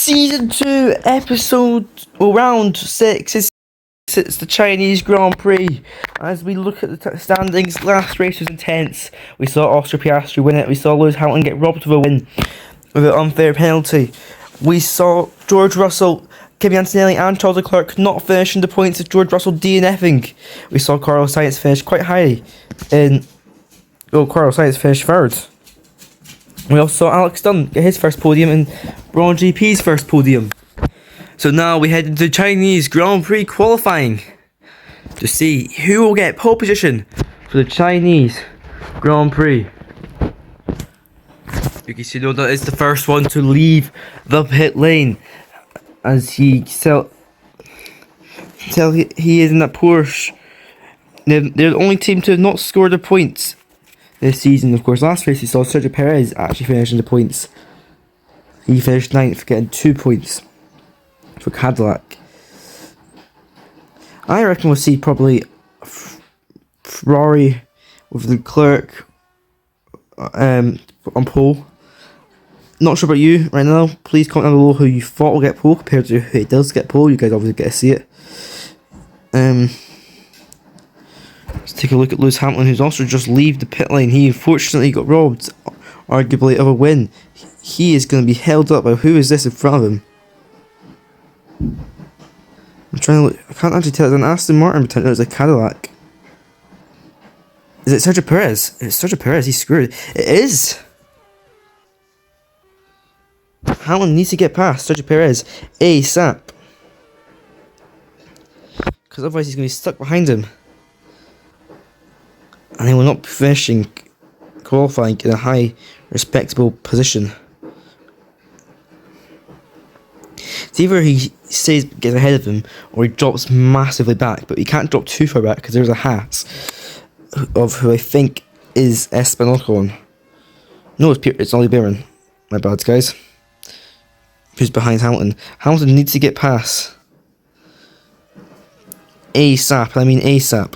Season 2, round 6 it's the Chinese Grand Prix. As we look at the standings, last race was intense. We saw Oscar Piastri win it. We saw Lewis Hamilton get robbed of a win with an unfair penalty. We saw George Russell, Kimi Antonelli and Charles Leclerc not finishing the points of George Russell DNFing. We saw Carlos Sainz finish quite high Carlos Sainz finished third. We also saw Alex Dunn get his first podium and Braun GP's first podium. So now we head into Chinese Grand Prix qualifying to see who will get pole position for the Chinese Grand Prix. Yuki Tsunoda is the first one to leave the pit lane as he is in that Porsche. They're the only team to have not scored the points this season. Of course, last race we saw Sergio Perez actually finishing the points. He finished 9th, getting 2 points for Cadillac. I reckon we'll see probably Ferrari with Leclerc on pole. Not sure about you right now. Please comment down below who you thought will get pole compared to who does get pole. You guys obviously get to see it. Let's take a look at Lewis Hamilton, who's also just left the pit lane. He unfortunately got robbed, arguably, of a win. He is going to be held up by who is this in front of him? I'm trying to look. I can't actually tell. It's an Aston Martin, pretend it was a Cadillac. Is it Sergio Perez? It's Sergio Perez. He's screwed. It is. Hamilton needs to get past Sergio Perez ASAP, because otherwise he's going to be stuck behind him, and he will not be finishing qualifying in a high, respectable position. It's either he gets ahead of him, or he drops massively back, but he can't drop too far back because there's a Haas of who I think is Esteban Ocon. No, it's Ollie Behrman. My bad, guys. Who's behind Hamilton? Hamilton needs to get past ASAP. I mean ASAP.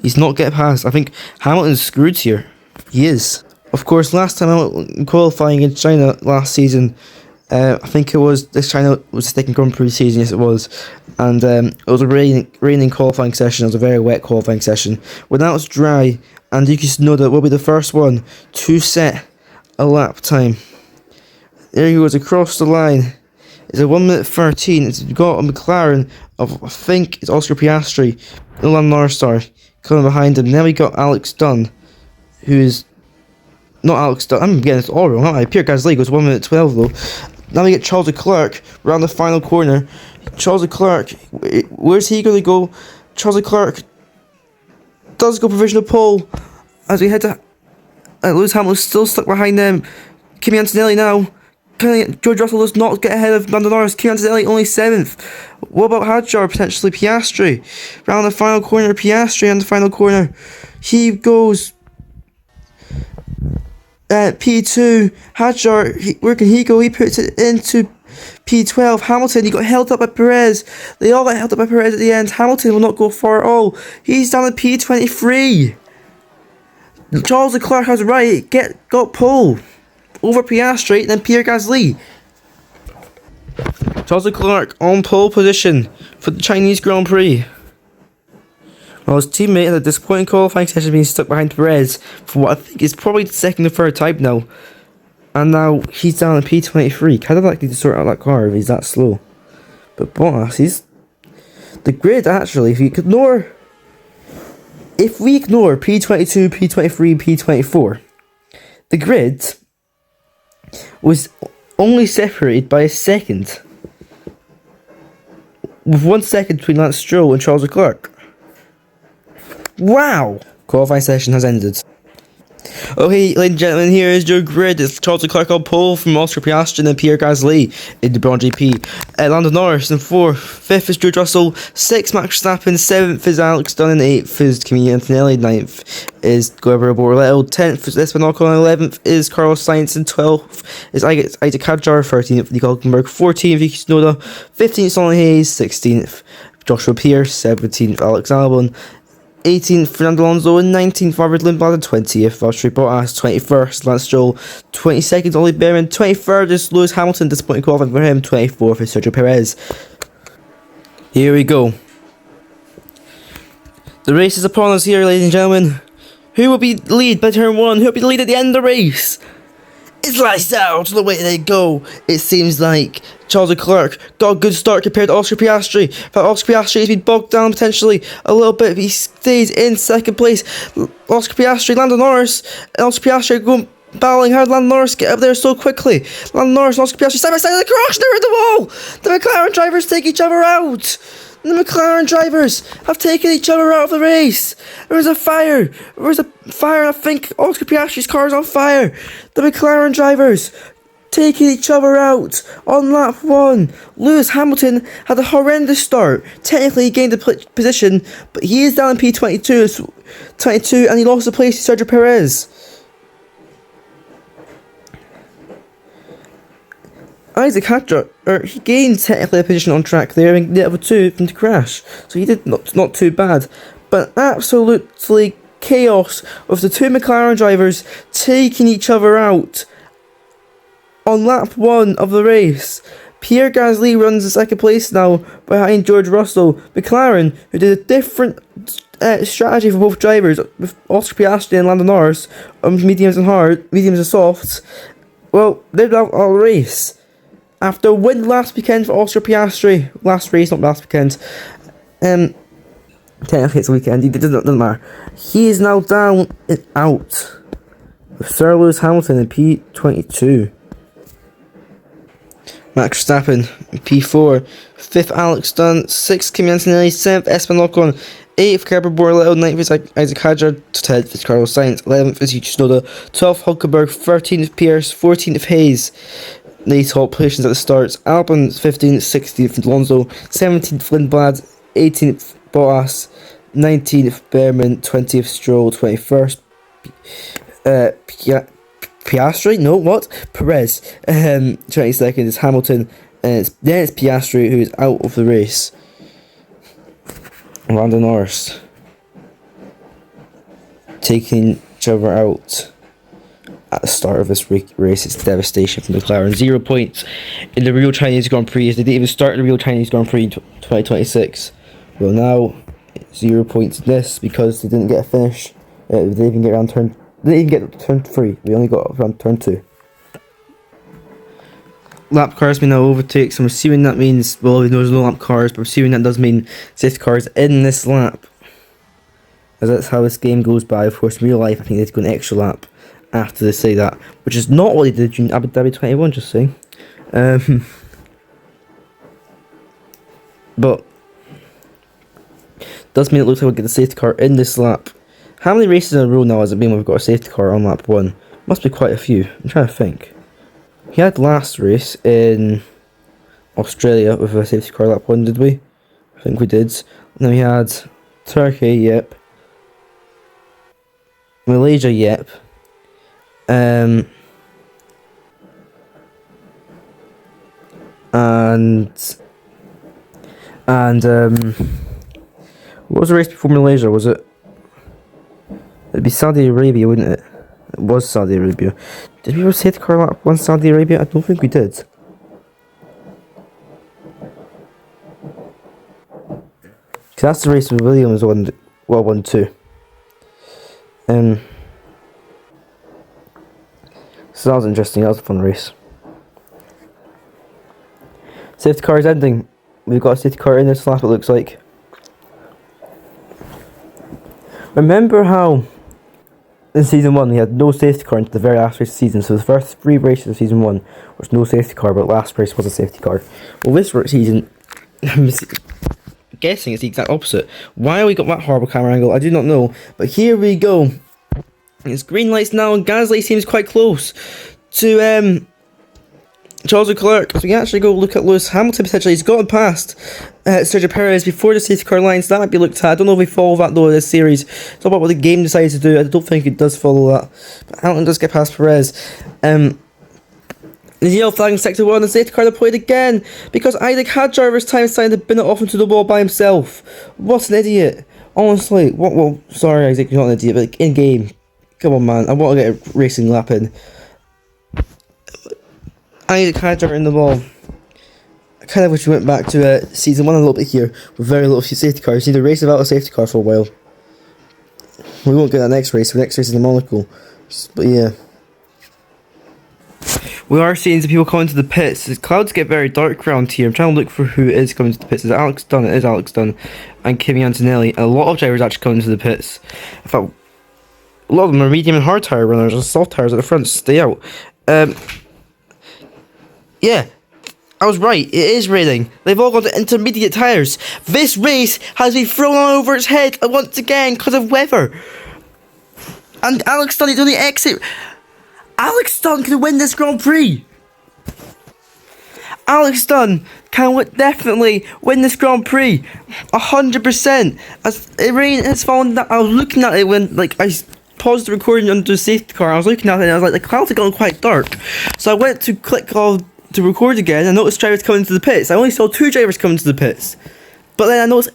He's not getting past. I think Hamilton's screwed here. He is. Of course, last time out qualifying in China last season, I think it was China was the second Grand Prix season. Yes, it was, and it was a raining qualifying session. It was a very wet qualifying session. When that was dry, and Yuki Tsunoda will be the first one to set a lap time. There he goes across the line. It's a 1:13. It's got a McLaren of, I think it's Oscar Piastri, Lando Norris coming behind him. Then we got Alex Dunn, who is not Alex Dunn. I'm getting this all wrong, aren't I? Pierre Gasly goes 1:12 though. Now we get Charles Leclerc around the final corner. Charles Leclerc, where's he going to go? Charles Leclerc does go provisional pole as we head to Lewis Hamilton still stuck behind them. Kimi Antonelli now. George Russell does not get ahead of Lando Norris. Kimi Antonelli only 7th. What about Hadjar? Potentially Piastri. Round the final corner, Piastri on the final corner. He goes P2. Hadjar, where can he go? He puts it into P12. Hamilton, he got held up by Perez. They all got held up by Perez at the end. Hamilton will not go far at all. He's down at P23. Charles Leclerc has right. Got pole over Piastri, then Pierre Gasly. Charles Leclerc on pole position for the Chinese Grand Prix. Well, his teammate had a disappointing qualifying session, being stuck behind Perez for what I think is probably the second or third time now. And now he's down at P23. Cadillac need to sort out that car if he's that slow. But Bottas, the grid actually, if we ignore P22, P23, P24, the grid was only separated by a second, with 1 second between Lance Stroll and Charles Leclerc. Wow! Qualifying session has ended. Okay, ladies and gentlemen, here is your grid. It's Charles Leclerc on pole from Oscar Piastri and then Pierre Gasly in the Braun GP. Lando Norris in 4th. 5th is George Russell. 6th, Max Verstappen. 7th is Alex Dunn. And 8th is Kimi Antonelli. 9th is Guillermo Borrello. 10th is Esteban Ocon. 11th is Carlos Sainz. And 12th is Isaac Hadjar. 13th, Nico Hülkenberg. 14th, Yuki Tsunoda. 15th, Sonny Hayes. 16th, Joshua Pierce. 17th, Alex Albon. 18th, Fernando Alonso, and 19th, Robert Lindblad, and 20th, Valtteri Bottas, 21st, Lance Stroll, 22nd, Ollie Behrman, 23rd is Lewis Hamilton, disappointing qualifying for him, 24th is Sergio Perez. Here we go. The race is upon us here, ladies and gentlemen. Who will be the lead by turn 1? Who will be the lead at the end of the race? It's lights out to the way they go. It seems like Charles Leclerc got a good start compared to Oscar Piastri. But Oscar Piastri has been bogged down potentially a little bit. But he stays in second place. Oscar Piastri, Lando Norris, and Oscar Piastri are going battling. How did Lando Norris get up there so quickly? Lando Norris and Oscar Piastri side by side. They crash. They're in the wall. The McLaren drivers take each other out. The McLaren drivers have taken each other out of the race. There's a fire. There's a fire. I think Oscar Piastri's car is on fire. The McLaren drivers taking each other out on lap 1. Lewis Hamilton had a horrendous start. Technically, he gained the position, but he is down in P22, and he lost the place to Sergio Perez. Isaac Hadjar, he gained technically a position on track there and the other two from the crash, so he did not too bad. But absolutely chaos with the two McLaren drivers taking each other out on lap 1 of the race. Pierre Gasly runs in second place now behind George Russell. McLaren, who did a different strategy for both drivers with Oscar Piastri and Lando Norris on mediums and softs, well, they're out of the race. After a win last weekend for Oscar Piastri, last race, not last weekend, technically it's a weekend, it doesn't matter. He is now down and out with Sir Lewis Hamilton in P22. Max Verstappen in P4, 5th Alex Dunn, 6th Kimi Antonelli, 7th Esteban Ocon, 8th Gerber Borleto, 9th is Isaac Hadjar, 10th is Carlos Sainz, 11th is Yuki Tsunoda, 12th Hulkenberg, 13th Pierce, 14th Hayes. The top positions at the starts: Albon 15th, 16th Alonso, 17th Lindblad, 18th Bottas, 19th Behrman, 20th Stroll, 21st Piastri, no, what? Perez, 22nd is Hamilton, and then it's Piastri who is out of the race. Lando Norris taking each other out at the start of this race. It's devastation from McLaren. 0 points in the real Chinese Grand Prix. They didn't even start the real Chinese Grand Prix in 2026. Well, now 0 points in this because they didn't get a finish. They didn't even get around turn. They didn't even get turn 3. We only got around turn 2. Lap cars may now overtake. So I'm assuming that means, well, there's no lap cars, but I'm assuming that does mean safety cars in this lap, as that's how this game goes by. Of course, in real life, I think they'd go an extra lap after they say that, which is not what they did in Abu Dhabi 21, just saying. But does mean it looks like we'll get the safety car in this lap. How many races in a row now has it been when we've got a safety car on lap 1? Must be quite a few. I'm trying to think. We had last race in Australia with a safety car lap 1, did we? I think we did. And then we had Turkey, yep. Malaysia, yep. And what was the race before Malaysia? Was it? It'd be Saudi Arabia, wouldn't it? It was Saudi Arabia. Did we ever say the car lap 1 Saudi Arabia? I don't think we did. Cause that's the race with Williams won too. So that was interesting. That was a fun race. Safety car is ending. We've got a safety car in this lap, it looks like. Remember how in season 1 we had no safety car until the very last race of the season. So the first 3 races of season 1 was no safety car, but last race was a safety car. Well, this season, I'm guessing it's the exact opposite. Why we got that horrible camera angle, I do not know. But here we go. It's green lights now, and Gasly seems quite close to Charles Leclerc. So we can actually go look at Lewis Hamilton potentially. He's gotten past Sergio Perez before the safety car line, so that might be looked at. I don't know if we follow that though in this series. It's all about what the game decides to do. I don't think it does follow that. But Hamilton does get past Perez. The yellow flag in sector 1, the safety car deployed again because Isaac Hadjar this time decided to bin it off into the wall by himself. What an idiot. Honestly, what? Well, sorry, Isaac, you're not an idiot, but like, in game, come on, man, I want to get a racing lap in. I need a character in the ball. I kind of wish we went back to season 1 a little bit here with very little safety cars. You need to race without a safety car for a while. We won't get that next race. The next race is in Monaco, but yeah. We are seeing some people coming to the pits. The clouds get very dark around here. I'm trying to look for who is coming to the pits. Is it Alex Dunn? It is Alex Dunn and Kimi Antonelli. And a lot of drivers actually coming to the pits. In fact, a lot of them are medium and hard tyre runners, and soft tyres at the front. Stay out. Yeah, I was right. It is raining. They've all got the intermediate tyres. This race has been thrown on over its head once again because of weather. And Alex Dunn is on the exit. Alex Dunn can win this Grand Prix. Alex Dunn can definitely win this Grand Prix. 100%. As the rain has fallen down, I was looking at it when I paused the recording under the safety car. I was looking at it and I was like, the clouds are going quite dark. So I went to click on to record again and noticed drivers coming to the pits. I only saw 2 drivers coming to the pits. But then I noticed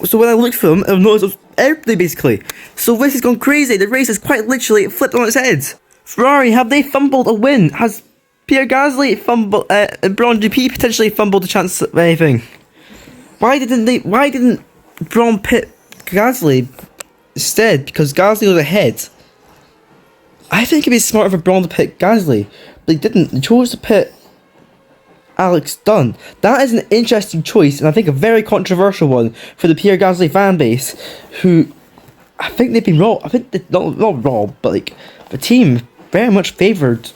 so when I looked for them, I noticed it was everybody basically. So this has gone crazy. The race is quite literally flipped on its head. Ferrari, have they fumbled a win? Has Pierre Gasly fumbled, Braun GP potentially fumbled a chance of anything? Why didn't Braun pit Gasly instead? Because Gasly was ahead. I think it'd be smarter for Braun to pit Gasly, but they didn't. They chose to pit Alex Dunn. That is an interesting choice, and I think a very controversial one for the Pierre Gasly fan base, who I think they've been wrong. I think they're not wrong, but the team very much favoured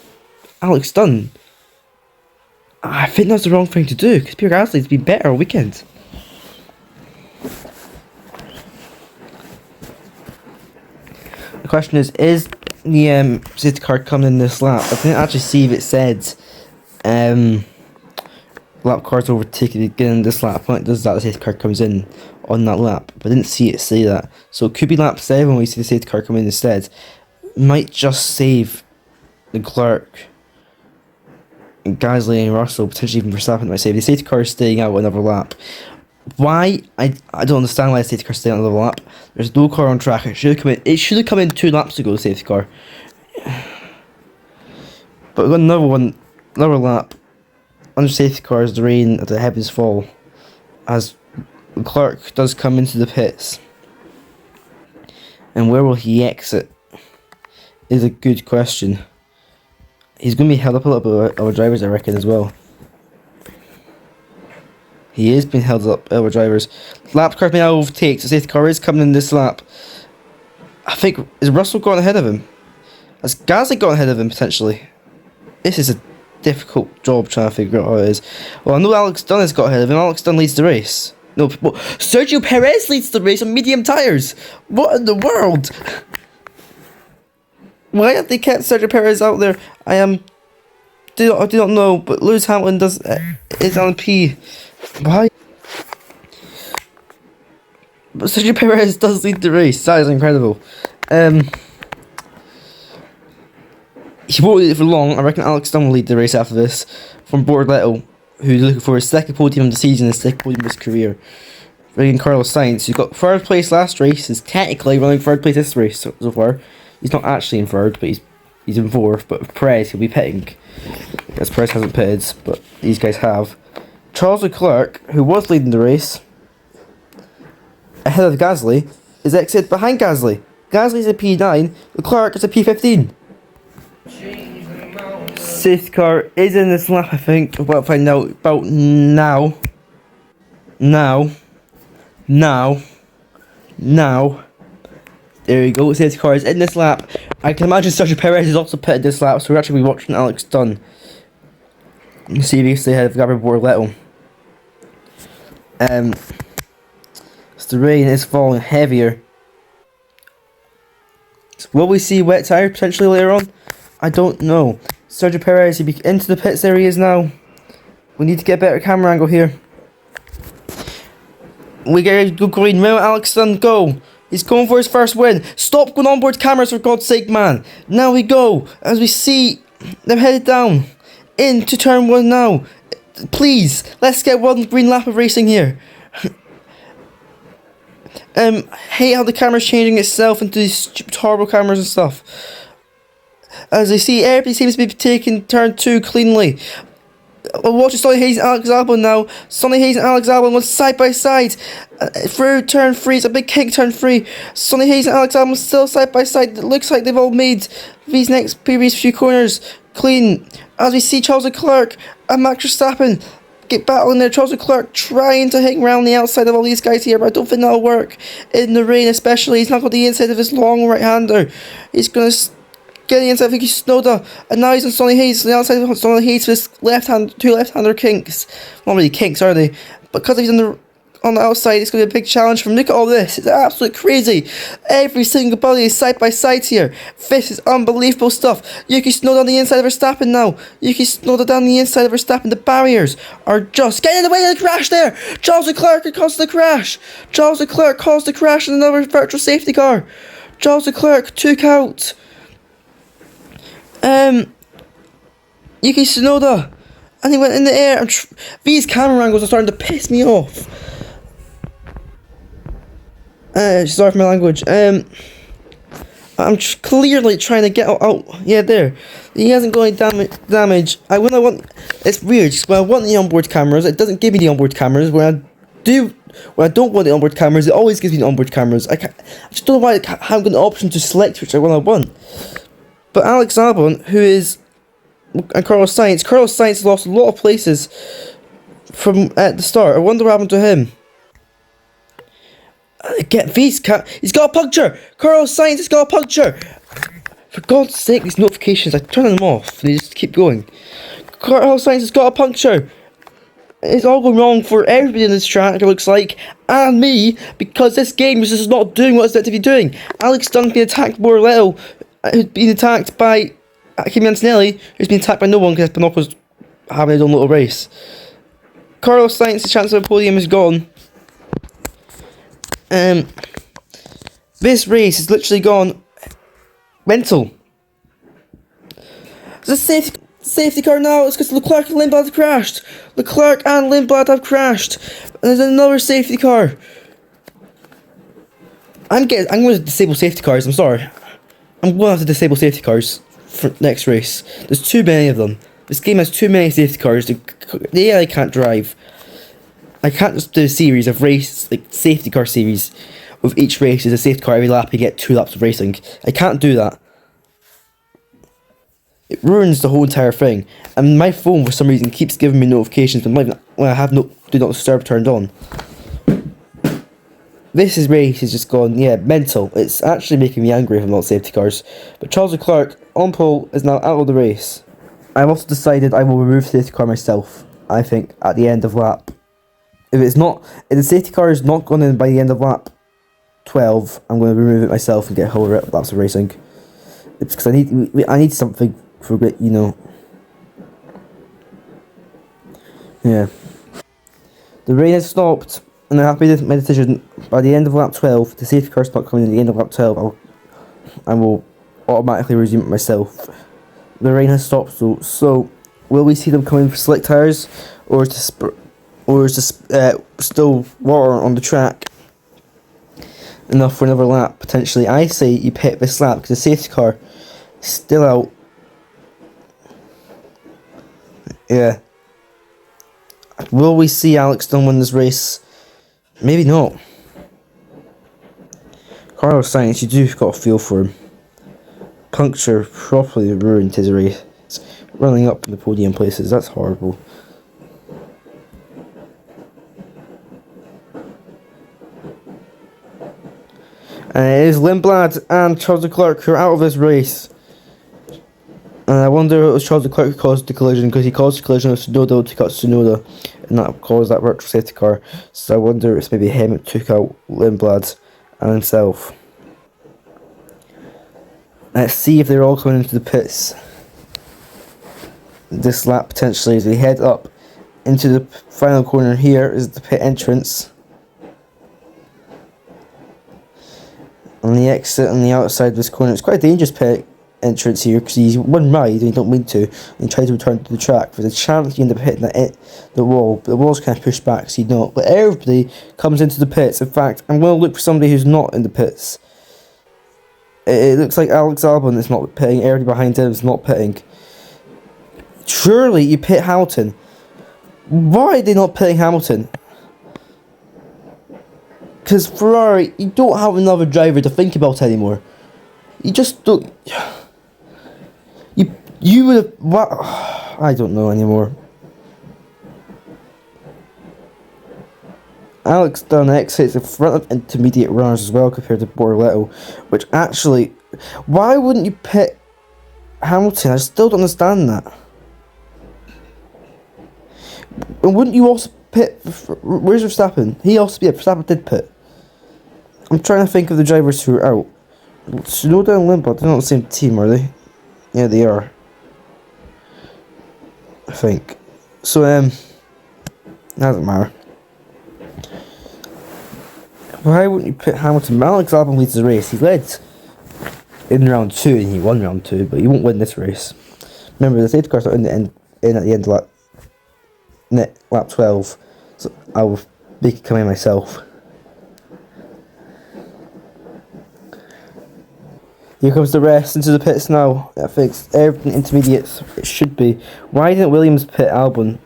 Alex Dunn. I think that's the wrong thing to do, because Pierre Gasly's been better all weekend. The question is the safety car coming in this lap? I didn't actually see if it said lap cars overtaking again this lap. When it does that, the safety car comes in on that lap, but I didn't see it say that. So it could be lap 7 when we see the safety car come in instead. Might just save Leclerc and Gasly and Russell, potentially even Verstappen. Might save the safety car is staying out another lap. Why? I don't understand why the safety car is staying out another lap. There's no car on track. It should have come in 2 laps ago, the safety car. But we've got another lap under safety car as the rain as the heavens fall, as Leclerc does come into the pits. And where will he exit is a good question. He's going to be held up a little bit by our drivers, I reckon, as well. He is being held up by our drivers. Lap car may now overtake, so the safety car is coming in this lap. I think, is Russell gone ahead of him? Has Gasly gone ahead of him, potentially? This is a difficult job trying to figure out how it is. Well, I know Alex Dunn has got ahead of him. Alex Dunn leads the race. No, Sergio Perez leads the race on medium tyres. What in the world? Why have they kept Sergio Perez out there? I do not know, but Lewis Hamilton is on P. Why? But Sergio Perez does lead the race. That is incredible. He won't lead it for long. I reckon Alex Dunn will lead the race after this. From Borletto, who's looking for his 2nd podium of the season and 2nd podium of his career. Bringing Carlos Sainz, who got 3rd place last race, is technically running 3rd place this race so far. He's not actually in 3rd, but he's in 4th. But with Perez, he'll be pitting. Because Perez hasn't pitted, but these guys have. Charles Leclerc, who was leading the race, ahead of Gasly, is exited behind Gasly. Gasly's a P9, Leclerc is a P15. Safety car is in this lap, I think. We'll find out about now. There you go, safety car is in this lap. I can imagine Sergio Perez is also pitted this lap, so we're actually watching Alex Dunn. See if he stays ahead of Gabriel Borletto. So the rain is falling heavier. So will we see wet tyre potentially later on? I don't know. Sergio Perez, he'll be into the pits areas now. We need to get a better camera angle here. We get a good green. Remember Alex Dunn, go. He's going for his 1st win. Stop going onboard cameras for God's sake, man. Now we go. As we see them headed down. Into turn 1 now. Please, let's get one green lap of racing here. Hate how the camera's changing itself into these stupid horrible cameras and stuff. As I see, everybody seems to be taking turn 2 cleanly. Watching Sonny Hayes and Alex Albon now. Sonny Hayes and Alex Albon went side by side. Through turn 3, it's a big kick turn 3. Sonny Hayes and Alex Albon still side by side. It looks like they've all made these previous few corners clean. As we see Charles Leclerc and Max Verstappen get battling there. Charles Leclerc trying to hang around the outside of all these guys here, but I don't think that'll work in the rain, especially. He's not got the inside of his long right hander. He's going to get the inside of Yuki Tsunoda, and now he's on Sonny Hayes, on the outside of Sonny Hayes with his two left-hander kinks. Not really kinks, are they? Because he's on the outside, it's going to be a big challenge for him. Look at all this. It's absolutely crazy. Every single body is side by side here. This is unbelievable stuff. Yuki Tsunoda on the inside of Verstappen now. Yuki Tsunoda down the inside of Verstappen. The barriers are just getting in the way of the crash there. Charles Leclerc caused the crash. Charles Leclerc caused the crash in another virtual safety car. Charles Leclerc took out Yuki Tsunoda, and he went in the air. And these camera angles are starting to piss me off. Sorry for my language. I'm clearly trying to get out. Yeah, there. He hasn't got any damage. It's weird. When I want the onboard cameras, it doesn't give me the onboard cameras. When I don't want the onboard cameras, it always gives me the onboard cameras. I just don't know why I haven't got the option to select which one I want. But Alex Albon, and Carlos Sainz lost a lot of places from at the start. I wonder what happened to him. He's got a puncture! Carlos Sainz has got a puncture! For God's sake, these notifications, I turn them off and they just keep going. Carlos Sainz has got a puncture! It's all going wrong for everybody in this track, it looks like, and me, because this game is just not doing what it's meant to be doing. Alex Dunn's been attacked more little, who's been attacked by Kimi Antonelli, who's been attacked by no one because Pinocchio's having his own little race. Carlos Sainz's chance of a podium is gone. This race has literally gone mental. There's a safety car now. It's because Leclerc and Lindblad have crashed. Leclerc and Lindblad have crashed. And there's another safety car. I'm going to disable safety cars. I'm sorry. I'm going to have to disable safety cars for next race. There's too many of them. This game has too many safety cars. I can't drive. I can't just do a series of safety car series. With each race is a safety car every lap. You get 2 laps of racing. I can't do that. It ruins the whole entire thing. And my phone, for some reason, keeps giving me notifications when I have do not disturb turned on. This race has just gone, mental. It's actually making me angry if I'm not safety cars. But Charles Leclerc, on pole, is now out of the race. I've also decided I will remove the safety car myself, I think, at the end of lap. If the safety car is not gone in by the end of lap 12, I'm going to remove it myself and get whole laps of racing. It's because I need something for, Yeah. The rain has stopped, and I have made my decision. By the end of lap 12, the safety car's not coming in. At the end of lap 12, I will automatically resume it myself. The rain has stopped, so will we see them come in for slick tyres, or is still water on the track enough for another lap potentially? I say you pit this lap because the safety car is still out. Yeah. Will we see Alex Dunn win this race? Maybe not. Carlos Sainz, you do got a feel for him. Puncture properly ruined his race. Running up in the podium places, that's horrible. And it is Lindblad and Charles Leclerc who are out of this race. And I wonder if it was Charles Leclerc who caused the collision, because he caused the collision of Tsunoda to cut Tsunoda, and that caused that virtual safety car. So I wonder if it's maybe him who took out Lindblad and himself. Let's see if they're all coming into the pits this lap potentially as we head up into the final corner. Here is the pit entrance. On the exit on the outside of this corner, it's quite a dangerous pit entrance here because he's one ride and he don't mean to, and he tries to return to the track. There's a chance you end up hitting the wall, but the wall's kind of pushed back so you don't. But everybody comes into the pits. In fact, I'm going to look for somebody who's not in the pits. It looks like Alex Albon is not pitting. Everybody behind him is not pitting. Surely you pit Hamilton. Why are they not pitting Hamilton? Because Ferrari, you don't have another driver to think about anymore. You just don't. You would have. What? I don't know anymore. Alex Dunn exits in front of intermediate runners as well compared to Bortoleto, which actually, why wouldn't you pit Hamilton? I still don't understand that. And wouldn't you also pit? Where's Verstappen? Verstappen did pit. I'm trying to think of the drivers who are out. Tsunoda and Limbaugh, they're not the same team, are they? Yeah, they are. I think. So, doesn't matter. Why wouldn't you pit Hamilton? Alex Albon leads the race. He led in round 2 and he won round 2, but he won't win this race. Remember, the safety cars are in at the end of lap 12, so I will make it come in myself. Here comes the rest into the pits now. I think everything intermediates it should be. Why didn't Williams pit Albon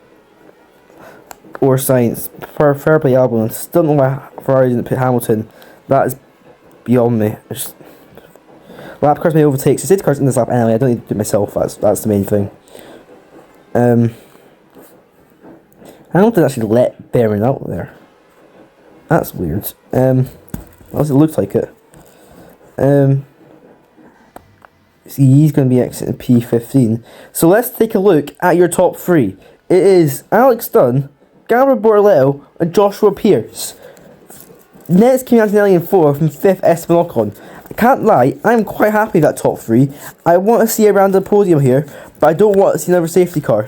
or Sainz? Fair play Albon. I still don't know why Ferrari didn't pit Hamilton. That is beyond me. Lap cars may overtake. So safety cars in this lap anyway. I don't need to do it myself. That's the main thing. Hamilton actually let Behrman out there. That's weird. At least it looks like it. He's going to be exiting P15. So let's take a look at your top 3. It is Alex Dunn, Gabriel Bortoleto, and Joshua Pierce. Next came Antonelli in 4th, and 5th Esteban Ocon. I can't lie, I'm quite happy with that top 3. I want to see a random podium here, but I don't want to see another safety car.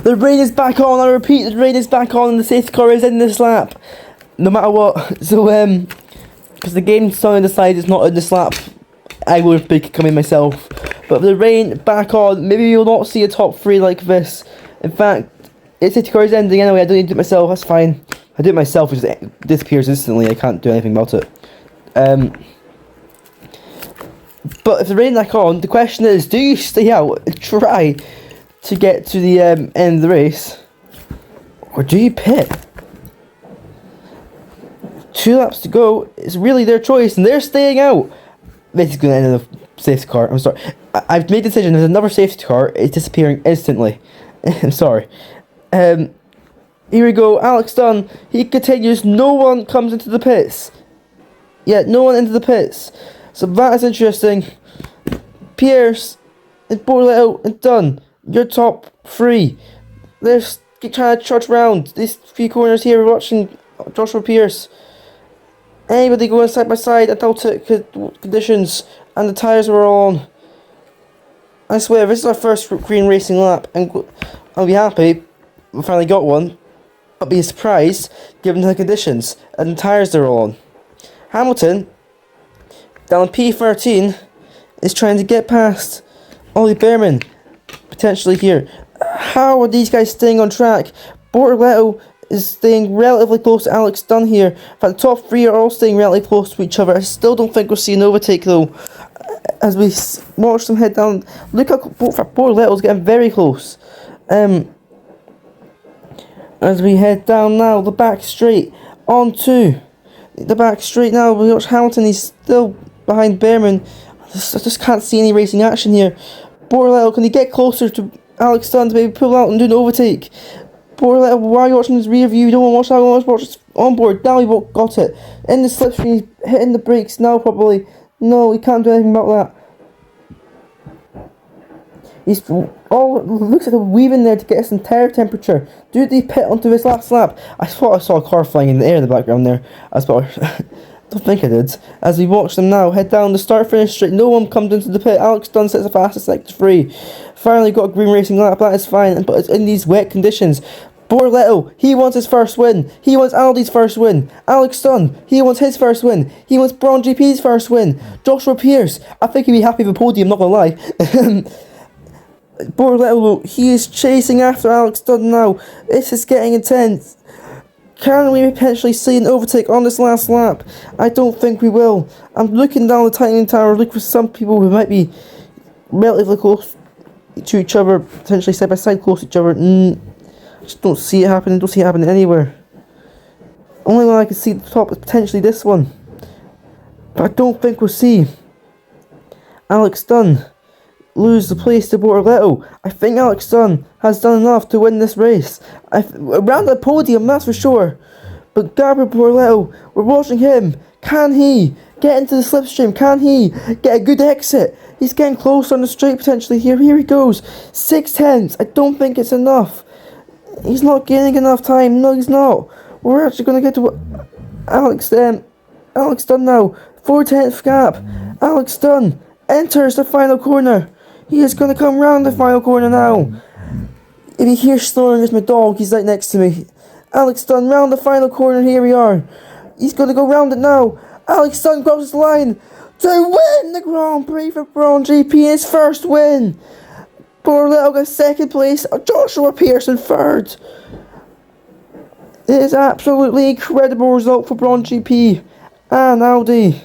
The rain is back on, I repeat, the rain is back on and the safety car is in this lap. No matter what. So, because the game suddenly decides it's not in this lap, I would make it come in myself. But with the rain back on, maybe you'll not see a top 3 like this. In fact, the safety car is ending anyway, I don't need to do it myself, that's fine. I do it myself, it just disappears instantly, I can't do anything about it. But if the rain back on, the question is, do you stay out and try to get to the end of the race? Or do you pit? 2 laps to go, it's really their choice, and they're staying out. This is going to end in the safety car, I'm sorry. I've made a decision, there's another safety car, it's disappearing instantly. I'm sorry. Here we go, Alex Dunn, he continues, no one comes into the pits. Yeah, no one into the pits. So that is interesting. Pierce, and Bortoleto, and Dunn, your top 3. They're trying to trudge around. These few corners here, we're watching Joshua Pierce. Anybody going side by side at Delta conditions, and the tyres were on. I swear, this is our first green racing lap, and I'll be happy we finally got one, but be surprised given the conditions, and the tyres are on. Hamilton, down P13, is trying to get past Ollie Behrman, potentially here. How are these guys staying on track? Bortoleto is staying relatively close to Alex Dunn here. In fact, the top 3 are all staying relatively close to each other. I still don't think we'll see an overtake though. As we watch them head down, look how Bortoleto's getting very close. As we head down now, the back straight onto the back straight now. We watch Hamilton, he's still behind Behrman. I just can't see any racing action here. Bortoleto, can he get closer to Alex Dunn to maybe pull out and do an overtake? Bortoleto, why are you watching his rear view? You don't want to watch that, you want to watch his onboard. Now he got it. In the slipstream, he's hitting the brakes now probably. No, he can't do anything about that. He's looks like a weaving there to get us some tire temperature. Do they pit onto this last lap? I thought I saw a car flying in the air in the background there. I don't think I did. As we watch them now head down the start finish straight, no one comes into the pit. Alex Dunn sets the fastest sector 3. Finally got a green racing lap, that is fine, but it's in these wet conditions. Borletto, he wants his first win. He wants Aldi's first win. Alex Dunn, he wants his first win. He wants Braun GP's first win. Joshua Pierce, I think he'd be happy with the podium, not gonna lie. Borletto, he is chasing after Alex Dunn now. This is getting intense. Can we potentially see an overtake on this last lap? I don't think we will. I'm looking down the tightening tower, looking for some people who might be relatively close to each other, potentially side by side close to each other. Just don't see it happening, don't see it happening anywhere. Only one I can see at the top is potentially this one. But I don't think we'll see Alex Dunn lose the place to Borletto. I think Alex Dunn has done enough to win this race. Around the podium, that's for sure. But Gabriel Borletto, we're watching him. Can he get into the slipstream? Can he get a good exit? He's getting close on the straight potentially here. Here he goes. 6/10. I don't think it's enough. He's not gaining enough time. No, he's not. We're actually going to get to Alex Dunn now. 4/10 gap. Alex Dunn enters the final corner. He is going to come round the final corner now. If you hear snoring, it's my dog. He's right next to me. Alex Dunn round the final corner. Here we are. He's going to go round it now. Alex Dunn crosses the line to win the Grand Prix for Braun GP. His first win. Borletto got second place. Joshua Pearson third. It is absolutely incredible result for Braun GP and Audi.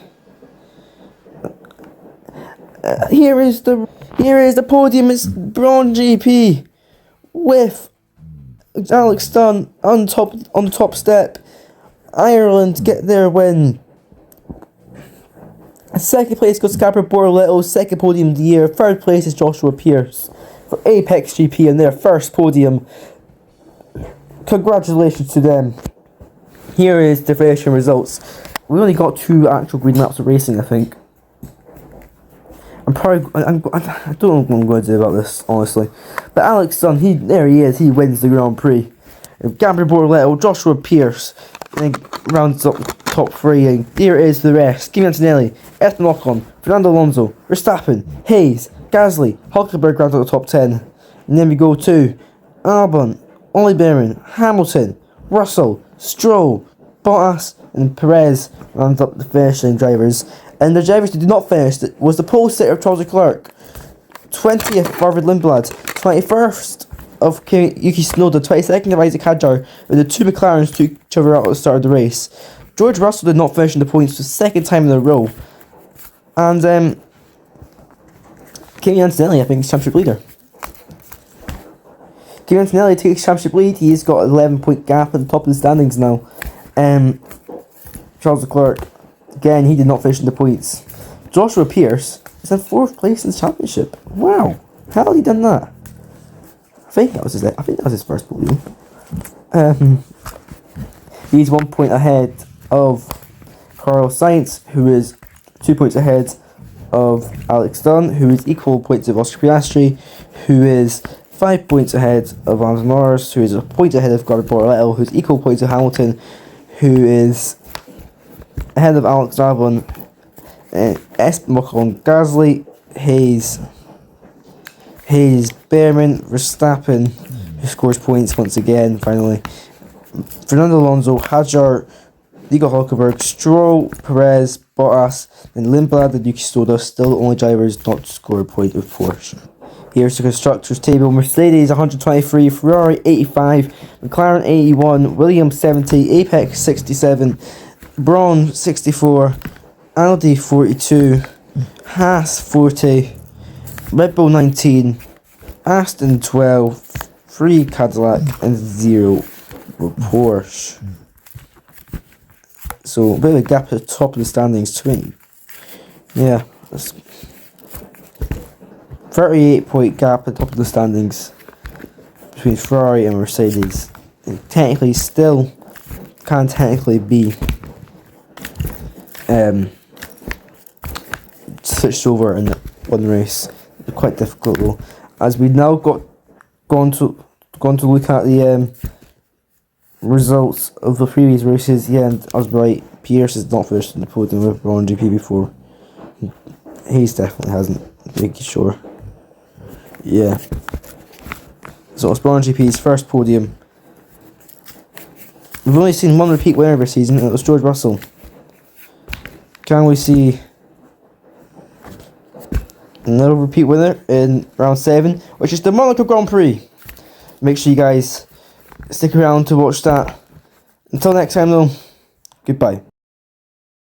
Here is the podium. It's Braun GP with Alex Dunn on the top step. Ireland get their win. Second place goes to Gabriel Borletto, second podium of the year. Third place is Joshua Pierce for Apex GP in their first podium. Congratulations to them. Here is the racing results. We only got 2 actual green laps of racing, I think. I don't know what I'm going to do about this, honestly. But Alex Dunn, there he is. He wins the Grand Prix. Gabriel Borletto, Joshua Pierce, and rounds up the top 3. And here is the rest: Kimi Antonelli, Esteban Ocon, Fernando Alonso, Verstappen, Hayes, Gasly, Hulkenberg rounds up the top 10. And then we go to Albon, Ollie Behrman, Hamilton, Russell, Stroll, Bottas, and Perez rounds up the finishing drivers. And the drivers who did not finish was the pole sitter of Charles Leclerc, 20th Arvid Lindblad, 21st of Yuki Tsunoda, 22nd of Isaac Hadjar, and the 2 McLarens took each other out at the start of the race. George Russell did not finish in the points for the second time in a row. And Kimi Antonelli, I think, is championship leader. Kimi Antonelli takes championship lead. He's got an 11-point gap at the top of the standings now. Charles Leclerc, again, he did not finish in the points. Joshua Pierce is in 4th place in the championship. Wow, how had he done that? I think that was his first podium. He's 1 point ahead of Carlos Sainz, who is 2 points ahead of Alex Dunn, who is equal points of Oscar Piastri, who is 5 points ahead of Lando Norris, who is a point ahead of Gabriel Borletto, who is equal points of Hamilton, who is ahead of Alex Albon, Esteban Ocon, Gasly, Hayes, Behrman, Verstappen, who scores points once again, finally. Fernando Alonso, Hadjar, Nico Hulkenberg, Stroll, Perez, Bottas, and Lindblad and Yuki Tsunoda, still the only drivers not to score a point with Porsche. Here's the constructors table: Mercedes 123, Ferrari 85, McLaren 81, Williams 70, Apex 67, Braun 64, Audi 42, Haas 40, Red Bull 19, Aston 12, 3 Cadillac, and 0 Porsche. So a bit of a gap at the top of the standings, 20. Yeah, that's 38-point gap at the top of the standings between Ferrari and Mercedes. And technically still can technically be switched over in one race. Quite difficult though, as we now gone to look at the results of the previous races. Yeah, and I was right, Pierce has not finished in the podium with Braun GP before. Hayes definitely hasn't, making sure. Yeah, so it's Braun GP's first podium We've only seen one repeat winner this season, and it was George Russell. Can we see another repeat winner in round 7, which is the Monaco Grand Prix? Make sure you guys stick around to watch that. Until next time though, goodbye.